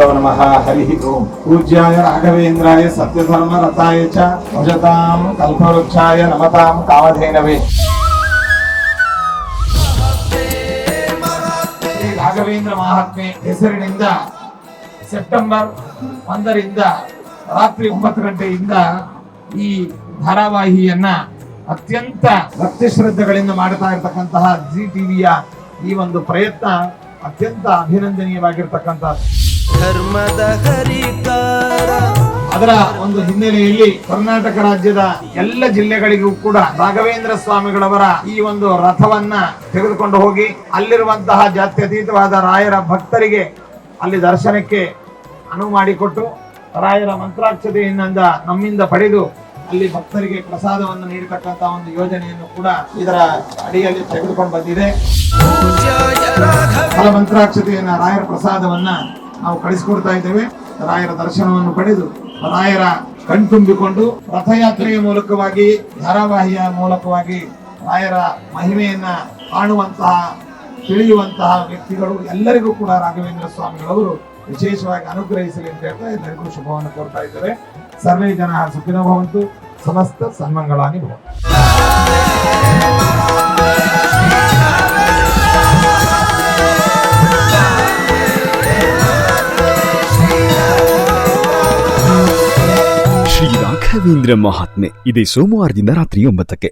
ಗುರುಭ್ಯೋ ನಮಃ. ಹರಿ ಓಂ. ಪೂಜ್ಯಾಯ ರಾಘವೇಂದ್ರಾಯ ಸತ್ಯಧರ್ಮ ರಥಾಯ ಚ ಭಜತಾಂ ಕಲ್ಪವೃಕ್ಷಾಯ ನಮತಾಂ ಕಾಮಧೇನವೇ. ಶ್ರೀ ರಾಘವೇಂದ್ರ ಮಹಾತ್ಮೆ ಹೆಸರಿನಿಂದ ಸೆಪ್ಟೆಂಬರ್ 1ರಿಂದ ರಾತ್ರಿ 9 ಗಂಟೆಯಿಂದ ಈ ಧಾರಾವಾಹಿಯನ್ನ ಅತ್ಯಂತ ಭಕ್ತಿ ಶ್ರದ್ಧೆಗಳಿಂದ ಮಾಡ್ತಾ ಇರತಕ್ಕಂತಹ ಜಿ ಟಿವಿಯ ಈ ಒಂದು ಪ್ರಯತ್ನ ಅತ್ಯಂತ ಅಭಿನಂದನೀಯವಾಗಿರ್ತಕ್ಕಂಥ ಧರ್ಮದ ಹರಿಕಾರ. ಅದರ ಒಂದು ಹಿನ್ನೆಲೆಯಲ್ಲಿ ಕರ್ನಾಟಕ ರಾಜ್ಯದ ಎಲ್ಲ ಜಿಲ್ಲೆಗಳಿಗೂ ಕೂಡ ರಾಘವೇಂದ್ರ ಸ್ವಾಮಿಗಳವರ ಈ ಒಂದು ರಥವನ್ನ ತೆಗೆದುಕೊಂಡು ಹೋಗಿ ಅಲ್ಲಿರುವಂತಹ ಜಾತ್ಯತೀತವಾದ ರಾಯರ ಭಕ್ತರಿಗೆ ಅಲ್ಲಿ ದರ್ಶನಕ್ಕೆ ಅನುವು ಮಾಡಿಕೊಟ್ಟು ರಾಯರ ಮಂತ್ರಾಕ್ಷತೆಯಿಂದ ನಮ್ಮಿಂದ ಪಡೆದು ಅಲ್ಲಿ ಭಕ್ತರಿಗೆ ಪ್ರಸಾದವನ್ನು ನೀಡತಕ್ಕಂತಹ ಒಂದು ಯೋಜನೆಯನ್ನು ಕೂಡ ಇದರ ಅಡಿಯಲ್ಲಿ ತೆಗೆದುಕೊಂಡು ಬಂದಿದೆ. ಫಲ ಮಂತ್ರಾಕ್ಷತೆಯನ್ನ ರಾಯರ ಪ್ರಸಾದವನ್ನ ನಾವು ಕಳಿಸಿಕೊಡ್ತಾ ಇದ್ದೇವೆ. ರಾಯರ ದರ್ಶನವನ್ನು ಪಡೆದು ರಾಯರ ಕಣ್ತುಂಬಿಕೊಂಡು ರಥಯಾತ್ರೆಯ ಮೂಲಕವಾಗಿ ಧಾರಾವಾಹಿಯ ಮೂಲಕವಾಗಿ ರಾಯರ ಮಹಿಮೆಯನ್ನ ಕಾಣುವಂತಹ ತಿಳಿಯುವಂತಹ ವ್ಯಕ್ತಿಗಳು ಎಲ್ಲರಿಗೂ ಕೂಡ ರಾಘವೇಂದ್ರ ಸ್ವಾಮಿಗಳವರು ವಿಶೇಷವಾಗಿ ಅನುಗ್ರಹಿಸಲಿ ಅಂತ ಹೇಳ್ತಾ ಎಲ್ಲರಿಗೂ ಶುಭವನ್ನು ಕೋರ್ತಾ ಇದ್ದಾರೆ. ಸರ್ವೇ ಜನ ಸುಖಿನೋ ಭವಂತು, ಸಮಸ್ತ ಸನ್ಮಂಗಳಾನಿ ಭವಂತು. ಶ್ರೀ ರಾಘವೇಂದ್ರ ಮಹಾತ್ಮೆ ಇದೇ ಸೋಮವಾರದಿಂದ ರಾತ್ರಿ 9ಕ್ಕೆ.